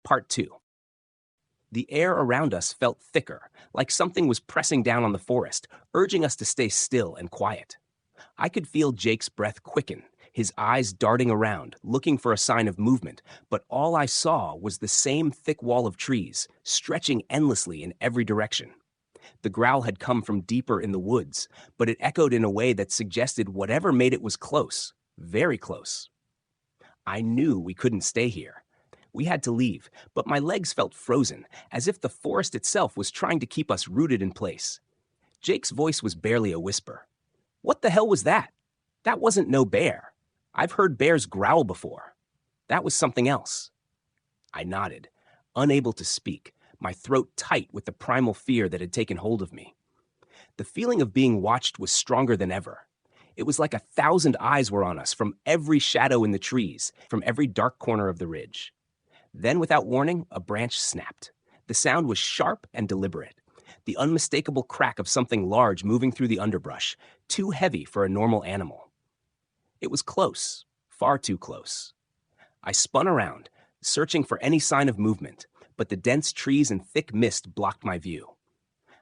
Part 2. The air around us felt thicker, like something was pressing down on the forest, urging us to stay still and quiet. I could feel Jake's breath quicken, his eyes darting around, looking for a sign of movement, but all I saw was the same thick wall of trees, stretching endlessly in every direction. The growl had come from deeper in the woods, but it echoed in a way that suggested whatever made it was close, very close. I knew we couldn't stay here. We had to leave, but my legs felt frozen, as if the forest itself was trying to keep us rooted in place. Jake's voice was barely a whisper. "What the hell was that? That wasn't no bear. I've heard bears growl before. That was something else." I nodded, unable to speak, my throat tight with the primal fear that had taken hold of me. The feeling of being watched was stronger than ever. It was like 1,000 eyes were on us from every shadow in the trees, from every dark corner of the ridge. Then, without warning, a branch snapped. The sound was sharp and deliberate, the unmistakable crack of something large moving through the underbrush, too heavy for a normal animal. It was close, far too close. I spun around, searching for any sign of movement, but the dense trees and thick mist blocked my view.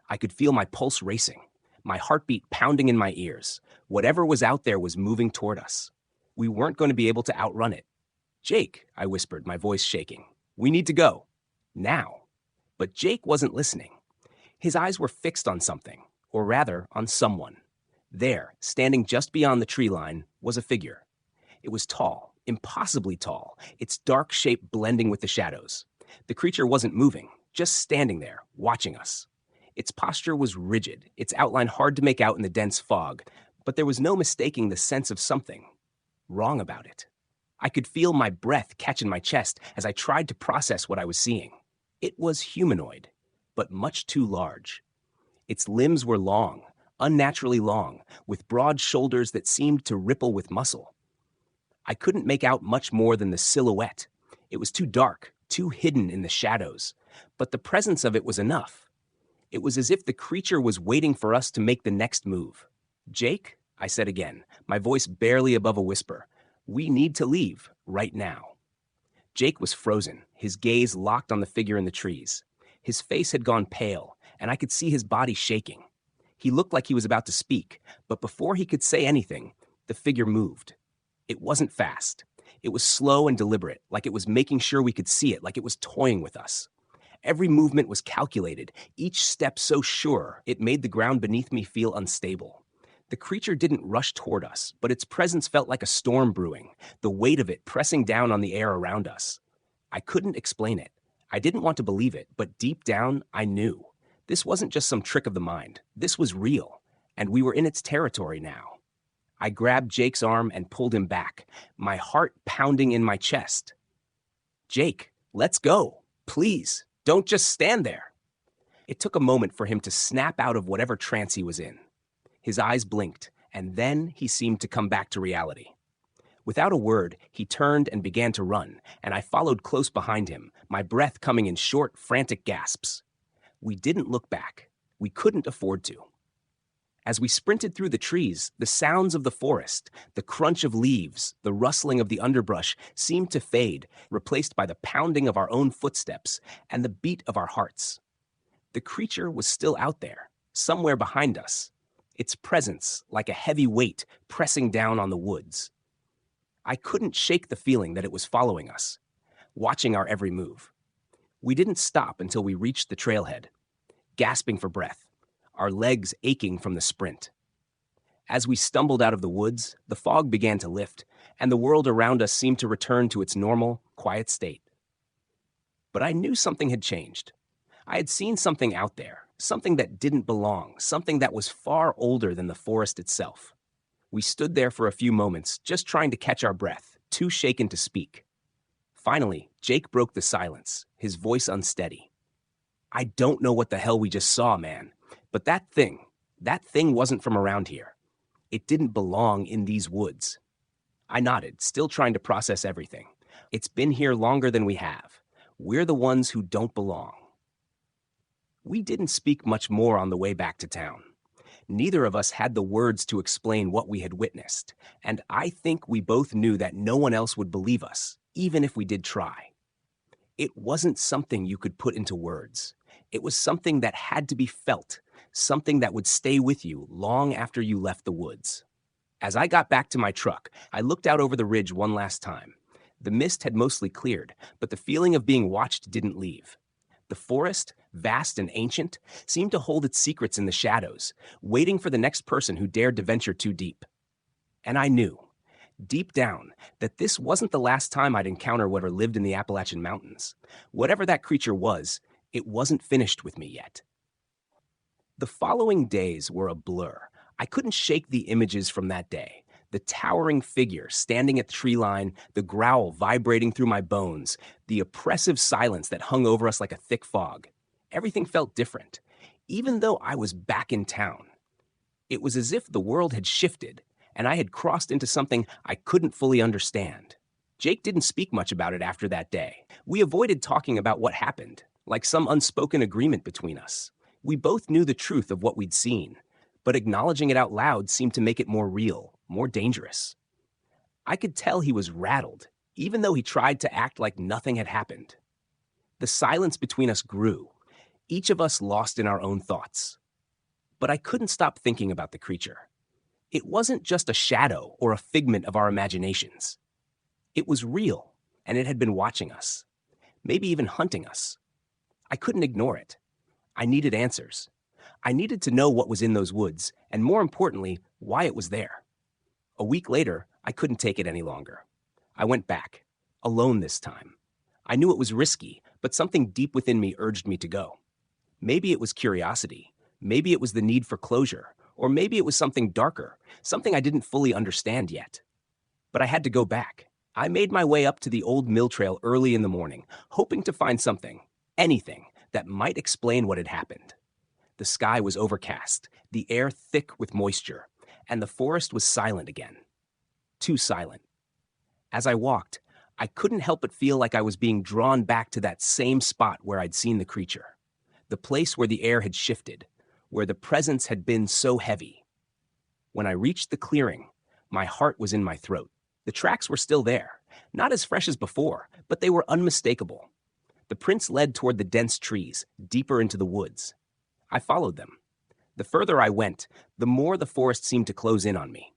I could feel my pulse racing, my heartbeat pounding in my ears. Whatever was out there was moving toward us. We weren't going to be able to outrun it. "Jake," I whispered, my voice shaking. "We need to go. Now." But Jake wasn't listening. His eyes were fixed on something, or rather, on someone. There, standing just beyond the tree line, was a figure. It was tall, impossibly tall, its dark shape blending with the shadows. The creature wasn't moving, just standing there, watching us. Its posture was rigid, its outline hard to make out in the dense fog, but there was no mistaking the sense of something wrong about it. I could feel my breath catch in my chest as I tried to process what I was seeing. It was humanoid, but much too large. Its limbs were long, unnaturally long, with broad shoulders that seemed to ripple with muscle. I couldn't make out much more than the silhouette. It was too dark, too hidden in the shadows, but the presence of it was enough. It was as if the creature was waiting for us to make the next move. "Jake," I said again, my voice barely above a whisper, "we need to leave, right now." Jake was frozen, his gaze locked on the figure in the trees. His face had gone pale, and I could see his body shaking. He looked like he was about to speak, but before he could say anything, the figure moved. It wasn't fast. It was slow and deliberate, like it was making sure we could see it, like it was toying with us. Every movement was calculated, each step so sure it made the ground beneath me feel unstable. The creature didn't rush toward us, but its presence felt like a storm brewing, the weight of it pressing down on the air around us. I couldn't explain it. I didn't want to believe it, but deep down, I knew. This wasn't just some trick of the mind. This was real, and we were in its territory now. I grabbed Jake's arm and pulled him back, my heart pounding in my chest. "Jake, let's go. Please, don't just stand there." It took a moment for him to snap out of whatever trance he was in. His eyes blinked, and then he seemed to come back to reality. Without a word, he turned and began to run, and I followed close behind him, my breath coming in short, frantic gasps. We didn't look back. We couldn't afford to. As we sprinted through the trees, the sounds of the forest, the crunch of leaves, the rustling of the underbrush seemed to fade, replaced by the pounding of our own footsteps and the beat of our hearts. The creature was still out there, somewhere behind us, its presence like a heavy weight pressing down on the woods. I couldn't shake the feeling that it was following us, watching our every move. We didn't stop until we reached the trailhead, gasping for breath, our legs aching from the sprint. As we stumbled out of the woods, the fog began to lift, and the world around us seemed to return to its normal, quiet state. But I knew something had changed. I had seen something out there, something that didn't belong, something that was far older than the forest itself. We stood there for a few moments, just trying to catch our breath, too shaken to speak. Finally, Jake broke the silence, his voice unsteady. "I don't know what the hell we just saw, man, but that thing wasn't from around here. It didn't belong in these woods." I nodded, still trying to process everything. It's been here longer than we have. We're the ones who don't belong. We didn't speak much more on the way back to town. Neither of us had the words to explain what we had witnessed, and I think we both knew that no one else would believe us, even if we did try. It wasn't something you could put into words. It was something that had to be felt, something that would stay with you long after you left the woods. As I got back to my truck, I looked out over the ridge one last time. The mist had mostly cleared, but the feeling of being watched didn't leave. The forest, vast and ancient, seemed to hold its secrets in the shadows, waiting for the next person who dared to venture too deep. And I knew, deep down, that this wasn't the last time I'd encounter whatever lived in the Appalachian Mountains. Whatever that creature was, it wasn't finished with me yet. The following days were a blur. I couldn't shake the images from that day. The towering figure standing at the tree line, the growl vibrating through my bones, the oppressive silence that hung over us like a thick fog. Everything felt different, even though I was back in town. It was as if the world had shifted, and I had crossed into something I couldn't fully understand. Jake didn't speak much about it after that day. We avoided talking about what happened, like some unspoken agreement between us. We both knew the truth of what we'd seen, but acknowledging it out loud seemed to make it more real, more dangerous. I could tell he was rattled, even though he tried to act like nothing had happened. The silence between us grew, each of us lost in our own thoughts. But I couldn't stop thinking about the creature. It wasn't just a shadow or a figment of our imaginations. It was real, and it had been watching us, maybe even hunting us. I couldn't ignore it. I needed answers. I needed to know what was in those woods, and more importantly, why it was there. A week later, I couldn't take it any longer. I went back, alone this time. I knew it was risky, but something deep within me urged me to go. Maybe it was curiosity. Maybe it was the need for closure. Or maybe it was something darker, something I didn't fully understand yet. But I had to go back. I made my way up to the old mill trail early in the morning, hoping to find something, anything, that might explain what had happened. The sky was overcast, the air thick with moisture, and the forest was silent again. Too silent. As I walked, I couldn't help but feel like I was being drawn back to that same spot where I'd seen the creature. The place where the air had shifted, where the presence had been so heavy. When I reached the clearing, my heart was in my throat. The tracks were still there, not as fresh as before, but they were unmistakable. The prints led toward the dense trees, deeper into the woods. I followed them. The further I went, the more the forest seemed to close in on me.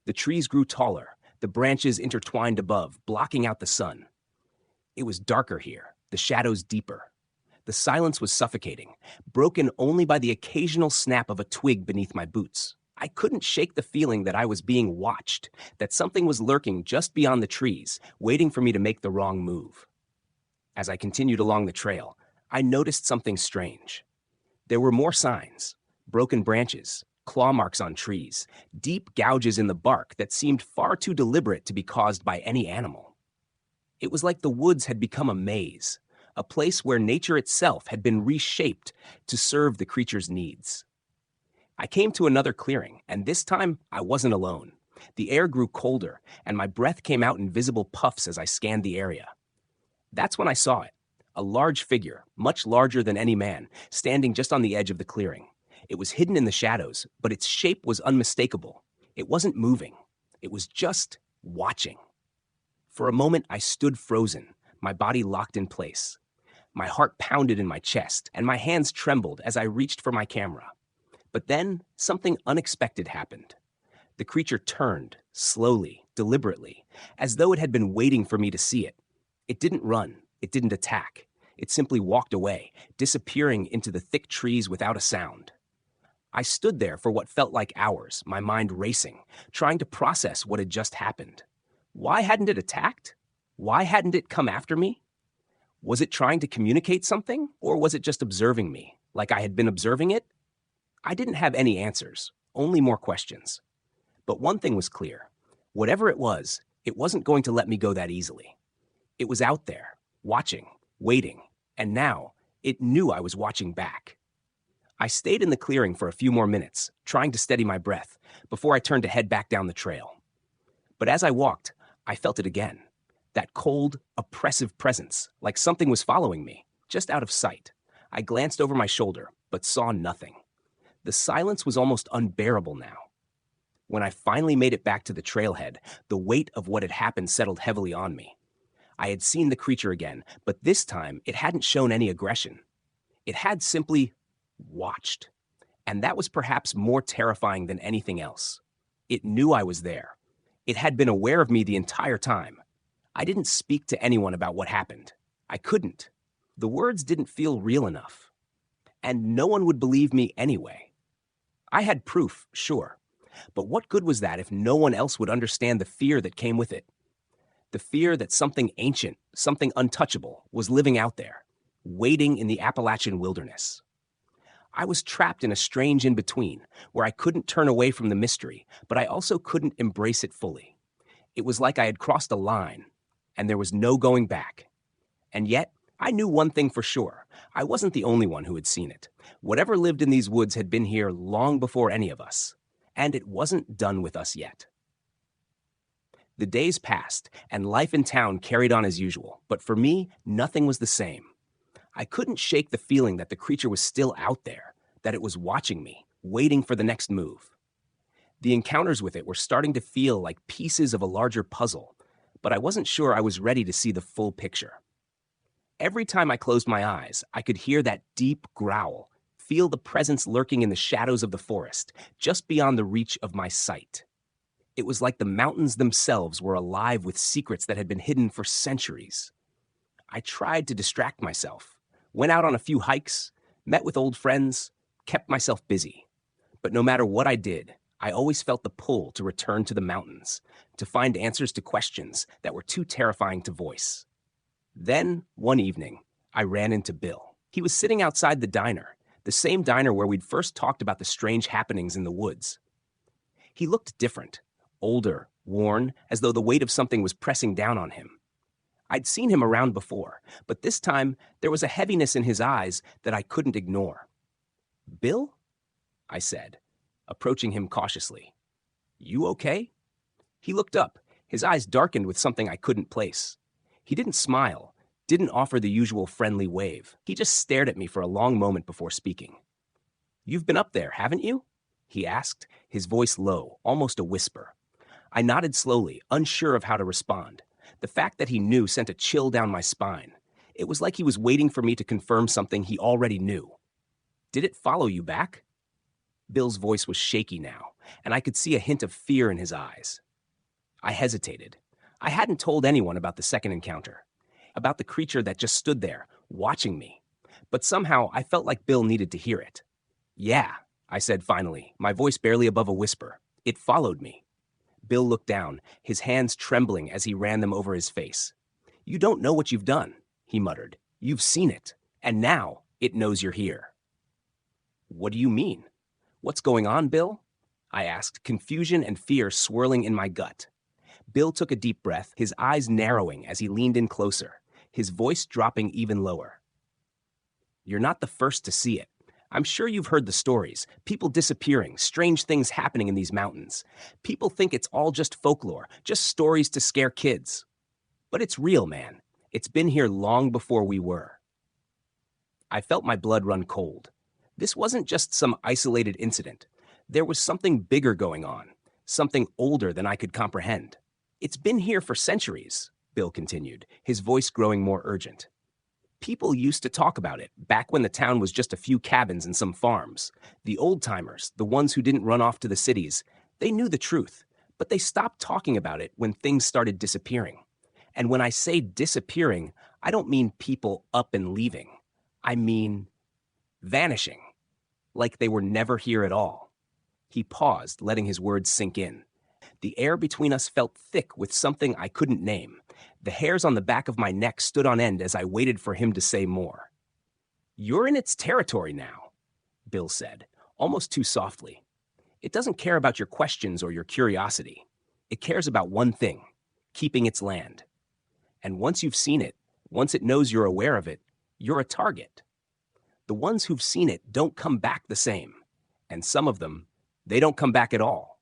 The trees grew taller, the branches intertwined above, blocking out the sun. It was darker here, the shadows deeper. The silence was suffocating, broken only by the occasional snap of a twig beneath my boots. I couldn't shake the feeling that I was being watched, that something was lurking just beyond the trees, waiting for me to make the wrong move. As I continued along the trail, I noticed something strange. There were more signs, broken branches, claw marks on trees, deep gouges in the bark that seemed far too deliberate to be caused by any animal. It was like the woods had become a maze, a place where nature itself had been reshaped to serve the creature's needs. I came to another clearing, and this time I wasn't alone. The air grew colder, and my breath came out in visible puffs as I scanned the area. That's when I saw it, a large figure, much larger than any man, standing just on the edge of the clearing. It was hidden in the shadows, but its shape was unmistakable. It wasn't moving. It was just watching. For a moment, I stood frozen, my body locked in place. My heart pounded in my chest, and my hands trembled as I reached for my camera. But then, something unexpected happened. The creature turned, slowly, deliberately, as though it had been waiting for me to see it. It didn't run. It didn't attack. It simply walked away, disappearing into the thick trees without a sound. I stood there for what felt like hours, my mind racing, trying to process what had just happened. Why hadn't it attacked? Why hadn't it come after me? Was it trying to communicate something, or was it just observing me, like I had been observing it? I didn't have any answers, only more questions. But one thing was clear. Whatever it wasn't going to let me go that easily. It was out there, watching, waiting, and now it knew I was watching back. I stayed in the clearing for a few more minutes, trying to steady my breath, before I turned to head back down the trail. But as I walked, I felt it again. That cold, oppressive presence, like something was following me, just out of sight. I glanced over my shoulder, but saw nothing. The silence was almost unbearable now. When I finally made it back to the trailhead, the weight of what had happened settled heavily on me. I had seen the creature again, but this time it hadn't shown any aggression. It had simply watched. And that was perhaps more terrifying than anything else. It knew I was there. It had been aware of me the entire time. I didn't speak to anyone about what happened. I couldn't. The words didn't feel real enough. And no one would believe me anyway. I had proof, sure. But what good was that if no one else would understand the fear that came with it? The fear that something ancient, something untouchable, was living out there, waiting in the Appalachian wilderness. I was trapped in a strange in-between, where I couldn't turn away from the mystery, but I also couldn't embrace it fully. It was like I had crossed a line, and there was no going back. And yet, I knew one thing for sure. I wasn't the only one who had seen it. Whatever lived in these woods had been here long before any of us, and it wasn't done with us yet. The days passed, and life in town carried on as usual, but for me, nothing was the same. I couldn't shake the feeling that the creature was still out there, that it was watching me, waiting for the next move. The encounters with it were starting to feel like pieces of a larger puzzle, but I wasn't sure I was ready to see the full picture. Every time I closed my eyes, I could hear that deep growl, feel the presence lurking in the shadows of the forest, just beyond the reach of my sight. It was like the mountains themselves were alive with secrets that had been hidden for centuries. I tried to distract myself, went out on a few hikes, met with old friends, kept myself busy. But no matter what I did, I always felt the pull to return to the mountains, to find answers to questions that were too terrifying to voice. Then, one evening, I ran into Bill. He was sitting outside the diner, the same diner where we'd first talked about the strange happenings in the woods. He looked different, older, worn, as though the weight of something was pressing down on him. I'd seen him around before, but this time there was a heaviness in his eyes that I couldn't ignore. "Bill?" I said, approaching him cautiously. "You okay?" He looked up, his eyes darkened with something I couldn't place. He didn't smile, didn't offer the usual friendly wave. He just stared at me for a long moment before speaking. "You've been up there, haven't you?" he asked, his voice low, almost a whisper. I nodded slowly, unsure of how to respond. The fact that he knew sent a chill down my spine. It was like he was waiting for me to confirm something he already knew. "Did it follow you back?" Bill's voice was shaky now, and I could see a hint of fear in his eyes. I hesitated. I hadn't told anyone about the second encounter, about the creature that just stood there, watching me. But somehow I felt like Bill needed to hear it. "Yeah," I said finally, my voice barely above a whisper. "It followed me." Bill looked down, his hands trembling as he ran them over his face. "You don't know what you've done," he muttered. "You've seen it, and now it knows you're here." "What do you mean? What's going on, Bill?" I asked, confusion and fear swirling in my gut. Bill took a deep breath, his eyes narrowing as he leaned in closer, his voice dropping even lower. "You're not the first to see it. I'm sure you've heard the stories, people disappearing, strange things happening in these mountains. People think it's all just folklore, just stories to scare kids. But it's real, man. It's been here long before we were." I felt my blood run cold. This wasn't just some isolated incident. There was something bigger going on, something older than I could comprehend. "It's been here for centuries," Bill continued, his voice growing more urgent. "People used to talk about it, back when the town was just a few cabins and some farms. The old-timers, the ones who didn't run off to the cities, they knew the truth, but they stopped talking about it when things started disappearing. And when I say disappearing, I don't mean people up and leaving. I mean vanishing, like they were never here at all." He paused, letting his words sink in. The air between us felt thick with something I couldn't name. The hairs on the back of my neck stood on end as I waited for him to say more. "You're in its territory now," Bill said, almost too softly. "It doesn't care about your questions or your curiosity. It cares about one thing, keeping its land. And once you've seen it, once it knows you're aware of it, you're a target. The ones who've seen it don't come back the same. And some of them, they don't come back at all."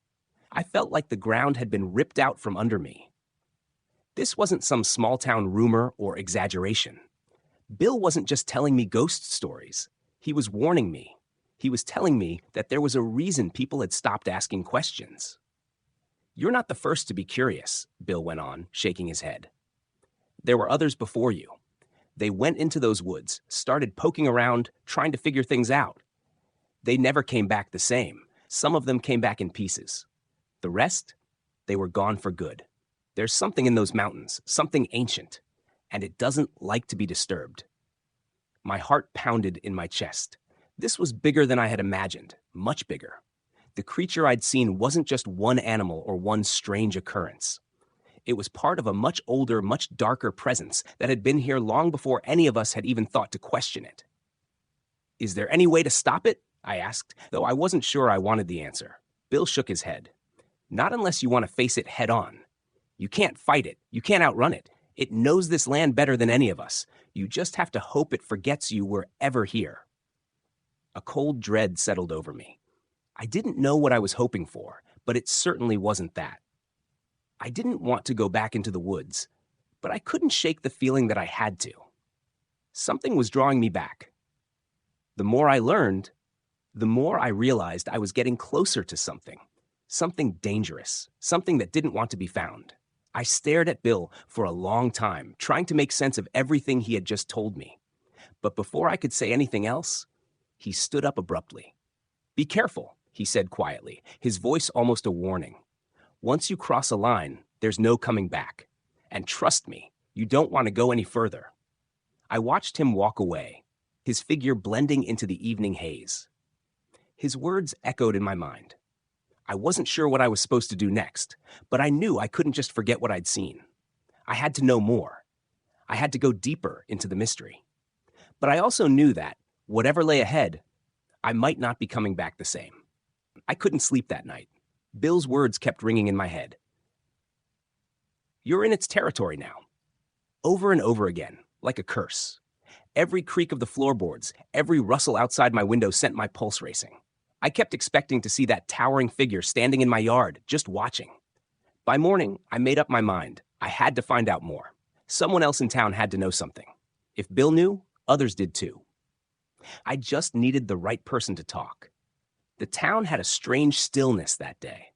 I felt like the ground had been ripped out from under me. This wasn't some small-town rumor or exaggeration. Bill wasn't just telling me ghost stories. He was warning me. He was telling me that there was a reason people had stopped asking questions. "You're not the first to be curious," Bill went on, shaking his head. there were others before you. They went into those woods, started poking around, trying to figure things out. They never came back the same. Some of them came back in pieces. The rest, they were gone for good. There's something in those mountains, something ancient, and it doesn't like to be disturbed. My heart pounded in my chest. This was bigger than I had imagined, much bigger. The creature I'd seen wasn't just one animal or one strange occurrence. It was part of a much older, much darker presence that had been here long before any of us had even thought to question it. "Is there any way to stop it?" I asked, though I wasn't sure I wanted the answer. Bill shook his head. "Not unless you want to face it head on. You can't fight it. You can't outrun it. It knows this land better than any of us. You just have to hope it forgets you were ever here." A cold dread settled over me. I didn't know what I was hoping for, but it certainly wasn't that. I didn't want to go back into the woods, but I couldn't shake the feeling that I had to. Something was drawing me back. The more I learned, the more I realized I was getting closer to something dangerous, something that didn't want to be found. I stared at Bill for a long time, trying to make sense of everything he had just told me. But before I could say anything else, he stood up abruptly. "Be careful," he said quietly, his voice almost a warning. "Once you cross a line, there's no coming back. And trust me, you don't want to go any further." I watched him walk away, his figure blending into the evening haze. His words echoed in my mind. I wasn't sure what I was supposed to do next, but I knew I couldn't just forget what I'd seen. I had to know more. I had to go deeper into the mystery. But I also knew that, whatever lay ahead, I might not be coming back the same. I couldn't sleep that night. Bill's words kept ringing in my head. "You're in its territory now." Over and over again, like a curse. Every creak of the floorboards, every rustle outside my window sent my pulse racing. I kept expecting to see that towering figure standing in my yard, just watching. By morning, I made up my mind. I had to find out more. Someone else in town had to know something. If Bill knew, others did too. I just needed the right person to talk. The town had a strange stillness that day,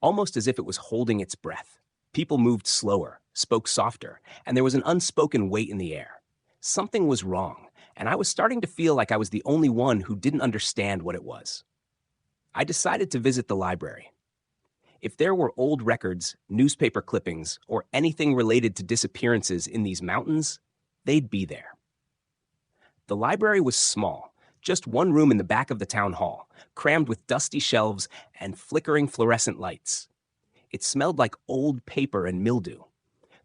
almost as if it was holding its breath. People moved slower, spoke softer, and there was an unspoken weight in the air. Something was wrong, and I was starting to feel like I was the only one who didn't understand what it was. I decided to visit the library. If there were old records, newspaper clippings, or anything related to disappearances in these mountains, they'd be there. The library was small, just one room in the back of the town hall, crammed with dusty shelves and flickering fluorescent lights. It smelled like old paper and mildew.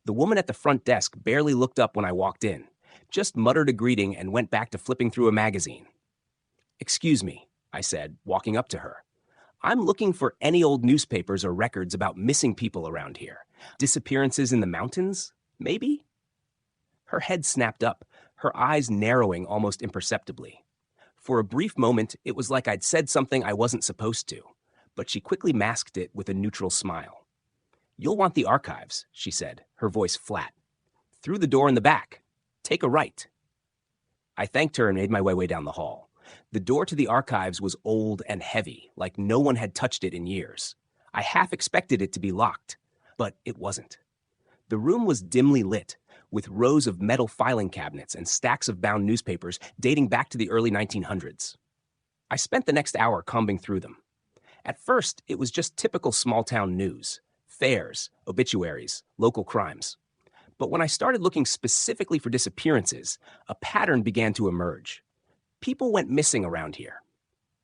The woman at the front desk barely looked up when I walked in, just muttered a greeting and went back to flipping through a magazine. "Excuse me," I said, walking up to her. "I'm looking for any old newspapers or records about missing people around here. Disappearances in the mountains, maybe?" Her head snapped up, her eyes narrowing almost imperceptibly. For a brief moment, it was like I'd said something I wasn't supposed to, but she quickly masked it with a neutral smile. "You'll want the archives," she said, her voice flat. "Through the door in the back. Take a right." I thanked her and made my way down the hall. The door to the archives was old and heavy, like no one had touched it in years. I half expected it to be locked, but it wasn't. The room was dimly lit, with rows of metal filing cabinets and stacks of bound newspapers dating back to the early 1900s. I spent the next hour combing through them. At first, it was just typical small-town news, fairs, obituaries, local crimes. But when I started looking specifically for disappearances, a pattern began to emerge. People went missing around here.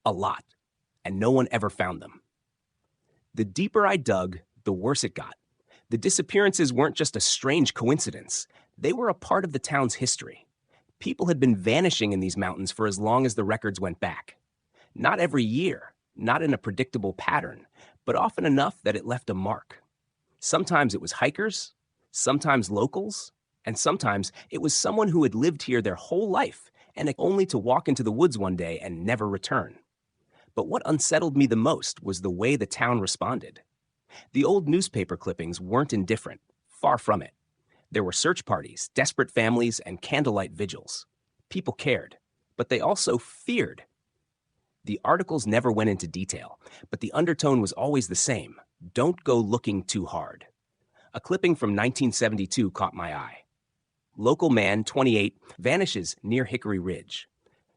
A lot. And no one ever found them. The deeper I dug, the worse it got. The disappearances weren't just a strange coincidence. They were a part of the town's history. People had been vanishing in these mountains for as long as the records went back. Not every year, not in a predictable pattern, but often enough that it left a mark. Sometimes it was hikers, sometimes locals, and sometimes it was someone who had lived here their whole life and only to walk into the woods one day and never return. But what unsettled me the most was the way the town responded. The old newspaper clippings weren't indifferent, far from it. There were search parties, desperate families, and candlelight vigils. People cared, but they also feared. The articles never went into detail, but the undertone was always the same. Don't go looking too hard. A clipping from 1972 caught my eye. Local man, 28, vanishes near Hickory Ridge.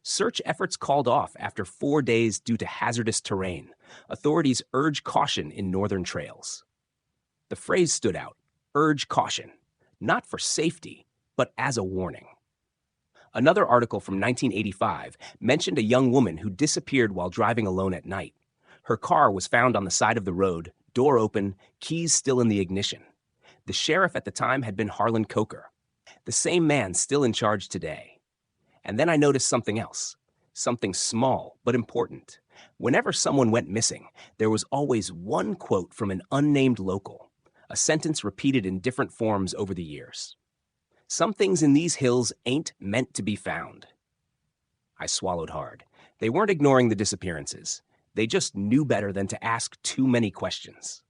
Search efforts called off after 4 days due to hazardous terrain. Authorities urge caution in northern trails. The phrase stood out, urge caution, not for safety, but as a warning. Another article from 1985 mentioned a young woman who disappeared while driving alone at night. Her car was found on the side of the road, door open, keys still in the ignition. The sheriff at the time had been Harlan Coker, the same man still in charge today. And then I noticed something else, something small but important. Whenever someone went missing, there was always one quote from an unnamed local, a sentence repeated in different forms over the years. Some things in these hills ain't meant to be found. I swallowed hard. They weren't ignoring the disappearances. They just knew better than to ask too many questions.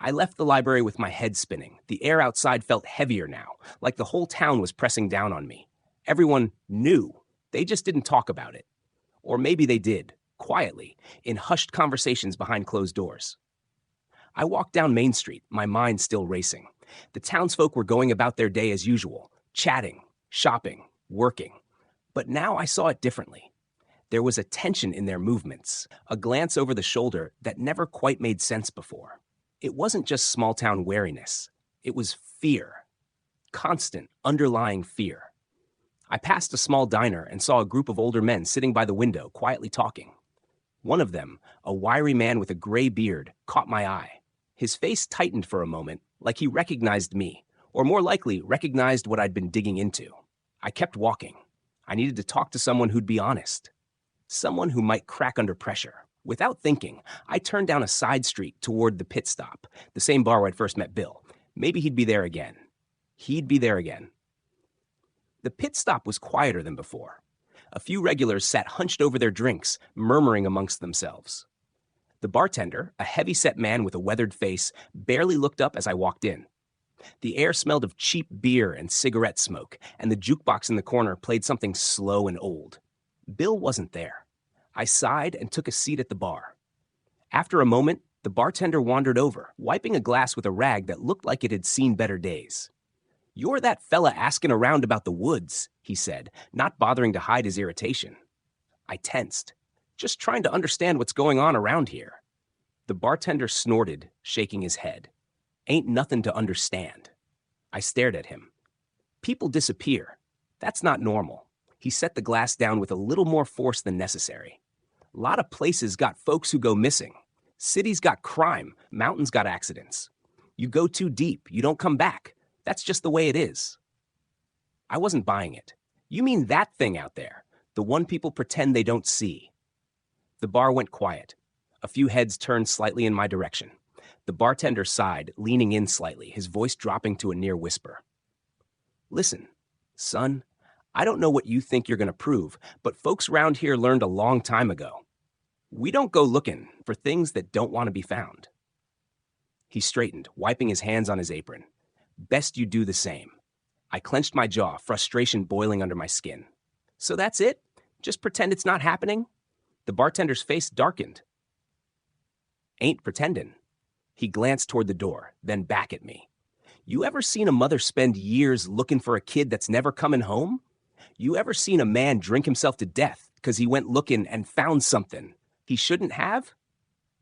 I left the library with my head spinning. The air outside felt heavier now, like the whole town was pressing down on me. Everyone knew. They just didn't talk about it. Or maybe they did, quietly, in hushed conversations behind closed doors. I walked down Main Street, my mind still racing. The townsfolk were going about their day as usual, chatting, shopping, working. But now I saw it differently. There was a tension in their movements, a glance over the shoulder that never quite made sense before. It wasn't just small-town wariness. It was fear. Constant, underlying fear. I passed a small diner and saw a group of older men sitting by the window, quietly talking. One of them, a wiry man with a gray beard, caught my eye. His face tightened for a moment, like he recognized me, or more likely, recognized what I'd been digging into. I kept walking. I needed to talk to someone who'd be honest. Someone who might crack under pressure. Without thinking, I turned down a side street toward the pit stop, the same bar where I'd first met Bill. Maybe he'd be there again. He'd be there again. The pit stop was quieter than before. A few regulars sat hunched over their drinks, murmuring amongst themselves. The bartender, a heavy-set man with a weathered face, barely looked up as I walked in. The air smelled of cheap beer and cigarette smoke, and the jukebox in the corner played something slow and old. Bill wasn't there. I sighed and took a seat at the bar. After a moment, the bartender wandered over, wiping a glass with a rag that looked like it had seen better days. "You're that fella asking around about the woods," he said, not bothering to hide his irritation. I tensed, just trying to understand what's going on around here. The bartender snorted, shaking his head. "Ain't nothing to understand." I stared at him. "People disappear. That's not normal." He set the glass down with a little more force than necessary. "A lot of places got folks who go missing. Cities got crime. Mountains got accidents. You go too deep, you don't come back. That's just the way it is." I wasn't buying it. "You mean that thing out there, the one people pretend they don't see?" The bar went quiet. A few heads turned slightly in my direction. The bartender sighed, leaning in slightly, his voice dropping to a near whisper. "Listen, son, I don't know what you think you're going to prove, but folks around here learned a long time ago. We don't go looking for things that don't want to be found." He straightened, wiping his hands on his apron. "Best you do the same." I clenched my jaw, frustration boiling under my skin. "So that's it? Just pretend it's not happening?" The bartender's face darkened. "Ain't pretendin'." He glanced toward the door, then back at me. "You ever seen a mother spend years looking for a kid that's never coming home? You ever seen a man drink himself to death because he went looking and found something he shouldn't have?"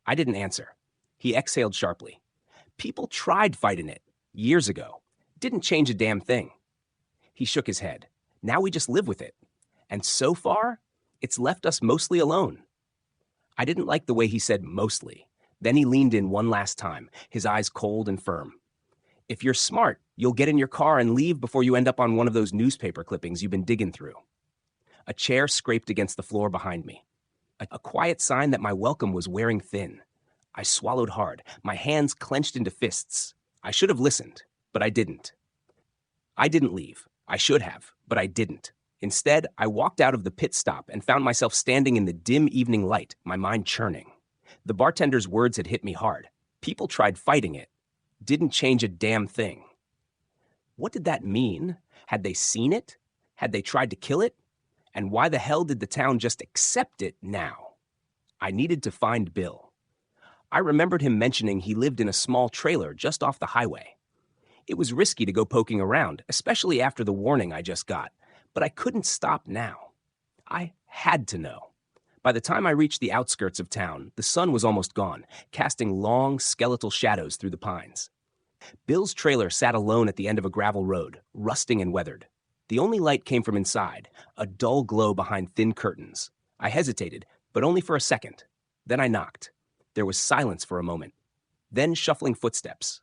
I didn't answer. He exhaled sharply. "People tried fighting it years ago. Didn't change a damn thing." He shook his head. "Now we just live with it. And so far, it's left us mostly alone." I didn't like the way he said mostly. Then he leaned in one last time, his eyes cold and firm. "If you're smart, you'll get in your car and leave before you end up on one of those newspaper clippings you've been digging through." A chair scraped against the floor behind me. A quiet sign that my welcome was wearing thin. I swallowed hard, my hands clenched into fists. I should have listened, but I didn't. I didn't leave. I should have, but I didn't. Instead, I walked out of the pit stop and found myself standing in the dim evening light, my mind churning. The bartender's words had hit me hard. People tried fighting it. Didn't change a damn thing. What did that mean? Had they seen it? Had they tried to kill it? And why the hell did the town just accept it now? I needed to find Bill. I remembered him mentioning he lived in a small trailer just off the highway. It was risky to go poking around, especially after the warning I just got, but I couldn't stop now. I had to know. By the time I reached the outskirts of town, the sun was almost gone, casting long, skeletal shadows through the pines. Bill's trailer sat alone at the end of a gravel road, rusting and weathered. The only light came from inside, a dull glow behind thin curtains. I hesitated, but only for a second. Then I knocked. There was silence for a moment. Then shuffling footsteps.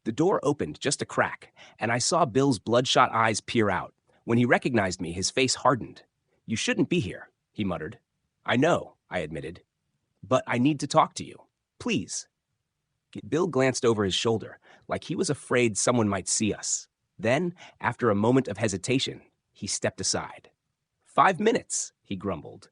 The door opened just a crack, and I saw Bill's bloodshot eyes peer out. When he recognized me, his face hardened. "You shouldn't be here," he muttered. "I know," I admitted. "But I need to talk to you. Please." Bill glanced over his shoulder, like he was afraid someone might see us. Then, after a moment of hesitation, he stepped aside. "5 minutes," he grumbled.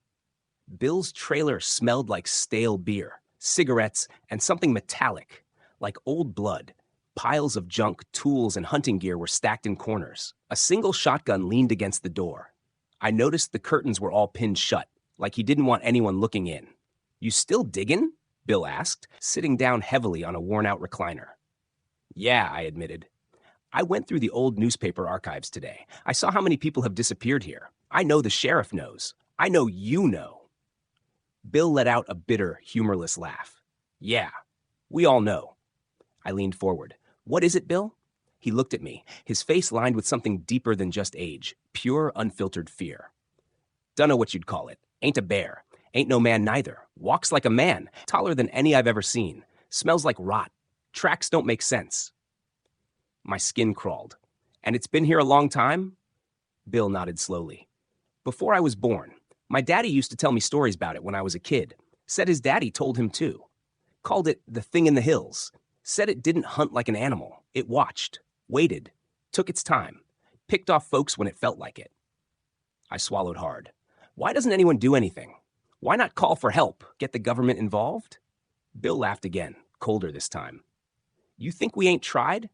Bill's trailer smelled like stale beer, cigarettes, and something metallic, like old blood. Piles of junk, tools, and hunting gear were stacked in corners. A single shotgun leaned against the door. I noticed the curtains were all pinned shut, like he didn't want anyone looking in. "You still diggin'?" Bill asked, sitting down heavily on a worn-out recliner. "Yeah," I admitted. "I went through the old newspaper archives today. I saw how many people have disappeared here. I know the sheriff knows. I know you know." Bill let out a bitter, humorless laugh. "Yeah, we all know." I leaned forward. "What is it, Bill?" He looked at me, his face lined with something deeper than just age, pure, unfiltered fear. "Dunno what you'd call it. Ain't a bear. Ain't no man neither. Walks like a man, taller than any I've ever seen. Smells like rot. Tracks don't make sense." My skin crawled. "And it's been here a long time?" Bill nodded slowly. "Before I was born. My daddy used to tell me stories about it when I was a kid. Said his daddy told him too. Called it the thing in the hills. Said it didn't hunt like an animal. It watched, waited, took its time, picked off folks when it felt like it." I swallowed hard. Why doesn't anyone do anything? Why not call for help, get the government involved? Bill laughed again, colder this time. "You think we ain't tried?"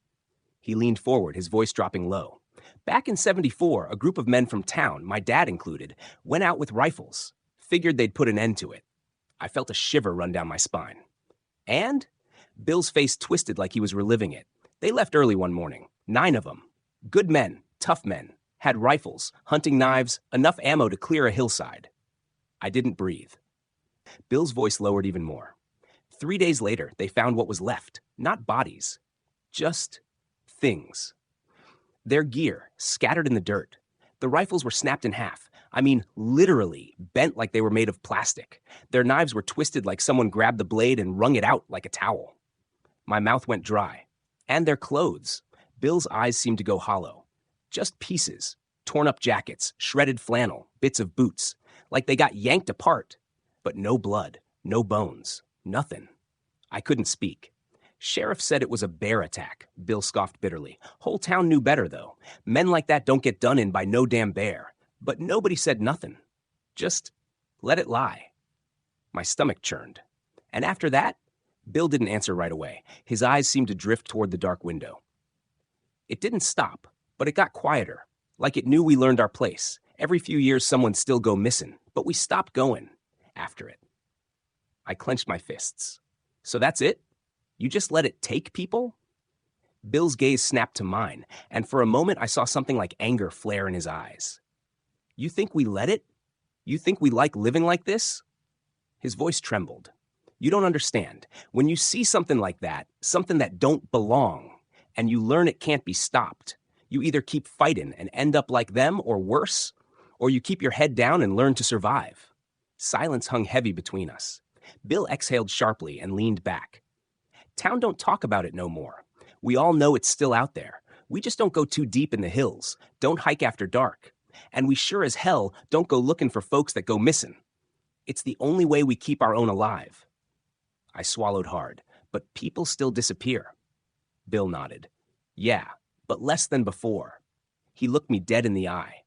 He leaned forward, his voice dropping low. "Back in '74, a group of men from town, my dad included, went out with rifles. Figured they'd put an end to it." I felt a shiver run down my spine. "And?" Bill's face twisted like he was reliving it. "They left early one morning. 9 of them. Good men, tough men. Had rifles, hunting knives, enough ammo to clear a hillside." I didn't breathe. Bill's voice lowered even more. 3 days later, they found what was left. Not bodies. Just things. Their gear, scattered in the dirt. The rifles were snapped in half. I mean, literally, bent like they were made of plastic. Their knives were twisted like someone grabbed the blade and wrung it out like a towel. My mouth went dry. And their clothes. Bill's eyes seemed to go hollow. Just pieces. Torn up jackets, shredded flannel, bits of boots. Like they got yanked apart. But no blood, no bones, nothing. I couldn't speak. "Sheriff said it was a bear attack," Bill scoffed bitterly. "Whole town knew better, though. Men like that don't get done in by no damn bear. But nobody said nothing. Just let it lie." My stomach churned. "And after that?" Bill didn't answer right away. His eyes seemed to drift toward the dark window. "It didn't stop, but it got quieter. Like it knew we learned our place. Every few years someone'd still go missing, but we stopped going after it." I clenched my fists. "So that's it? You just let it take people?" Bill's gaze snapped to mine, and for a moment I saw something like anger flare in his eyes. "You think we let it? You think we like living like this?" His voice trembled. "You don't understand. When you see something like that, something that don't belong, and you learn it can't be stopped, you either keep fighting and end up like them or worse, or you keep your head down and learn to survive." Silence hung heavy between us. Bill exhaled sharply and leaned back. "Town don't talk about it no more. We all know it's still out there. We just don't go too deep in the hills, don't hike after dark. And we sure as hell don't go looking for folks that go missing. It's the only way we keep our own alive." I swallowed hard. "But people still disappear." Bill nodded. "Yeah, but less than before." He looked me dead in the eye.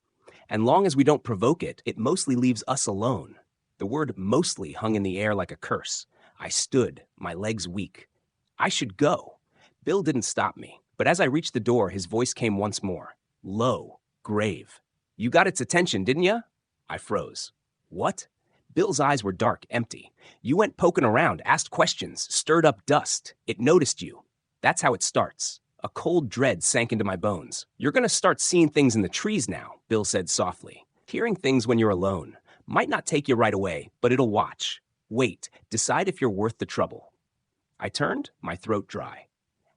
"And long as we don't provoke it, it mostly leaves us alone." The word "mostly" hung in the air like a curse. I stood, my legs weak. I should go. Bill didn't stop me, but as I reached the door, his voice came once more. Low, grave. "You got its attention, didn't ya?" I froze. "What?" Bill's eyes were dark, empty. "You went poking around, asked questions, stirred up dust. It noticed you. That's how it starts. A cold dread sank into my bones. "You're going to start seeing things in the trees now," Bill said softly. "Hearing things when you're alone. Might not take you right away, but it'll watch. Wait, decide if you're worth the trouble." I turned, my throat dry.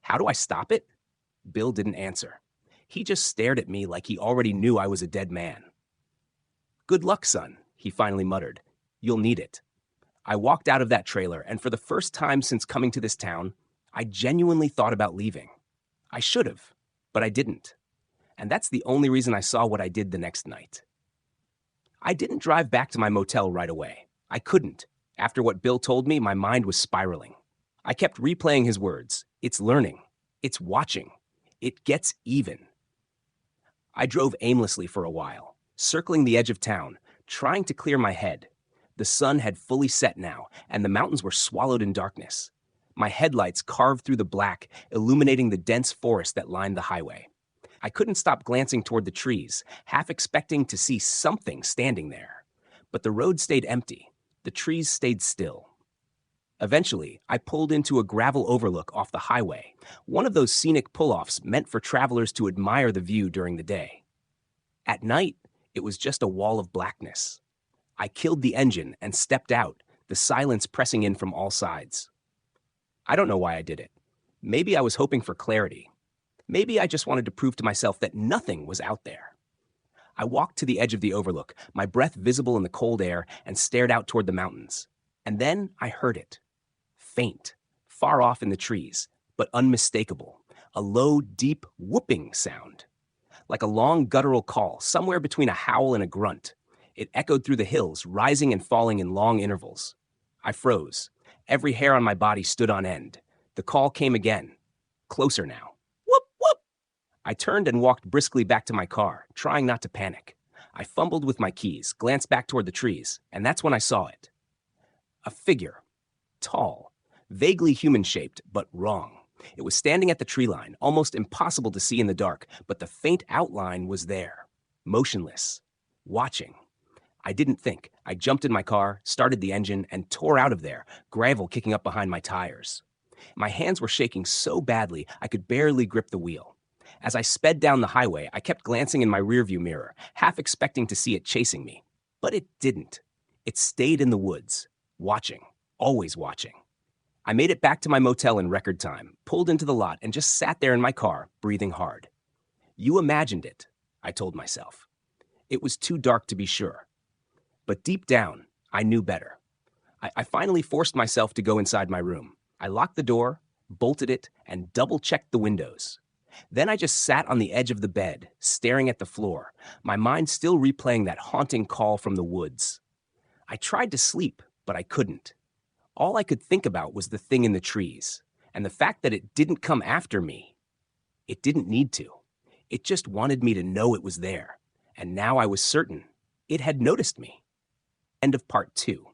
"How do I stop it?" Bill didn't answer. He just stared at me like he already knew I was a dead man. "Good luck, son," he finally muttered. "You'll need it." I walked out of that trailer, and for the first time since coming to this town, I genuinely thought about leaving. I should have, but I didn't. And that's the only reason I saw what I did the next night. I didn't drive back to my motel right away. I couldn't. After what Bill told me, my mind was spiraling. I kept replaying his words. It's learning. It's watching. It gets even. I drove aimlessly for a while, circling the edge of town, trying to clear my head. The sun had fully set now, and the mountains were swallowed in darkness. My headlights carved through the black, illuminating the dense forest that lined the highway. I couldn't stop glancing toward the trees, half expecting to see something standing there. But the road stayed empty. The trees stayed still. Eventually, I pulled into a gravel overlook off the highway, one of those scenic pull-offs meant for travelers to admire the view during the day. At night, it was just a wall of blackness. I killed the engine and stepped out, the silence pressing in from all sides. I don't know why I did it. Maybe I was hoping for clarity. Maybe I just wanted to prove to myself that nothing was out there. I walked to the edge of the overlook, my breath visible in the cold air, and stared out toward the mountains. And then I heard it. Faint, far off in the trees, but unmistakable. A low, deep whooping sound. Like a long guttural call, somewhere between a howl and a grunt. It echoed through the hills, rising and falling in long intervals. I froze. Every hair on my body stood on end. The call came again. Closer now. Whoop, whoop! I turned and walked briskly back to my car, trying not to panic. I fumbled with my keys, glanced back toward the trees, and that's when I saw it. A figure. Tall. Vaguely human-shaped, but wrong. It was standing at the tree line, almost impossible to see in the dark, but the faint outline was there. Motionless. Watching. I didn't think. I jumped in my car, started the engine, and tore out of there, gravel kicking up behind my tires. My hands were shaking so badly I could barely grip the wheel. As I sped down the highway, I kept glancing in my rearview mirror, half expecting to see it chasing me. But it didn't. It stayed in the woods, watching, always watching. I made it back to my motel in record time, pulled into the lot, and just sat there in my car, breathing hard. You imagined it, I told myself. It was too dark to be sure. But deep down, I knew better. I finally forced myself to go inside my room. I locked the door, bolted it, and double-checked the windows. Then I just sat on the edge of the bed, staring at the floor, my mind still replaying that haunting call from the woods. I tried to sleep, but I couldn't. All I could think about was the thing in the trees, and the fact that it didn't come after me. It didn't need to. It just wanted me to know it was there, and now I was certain it had noticed me. End of part 2.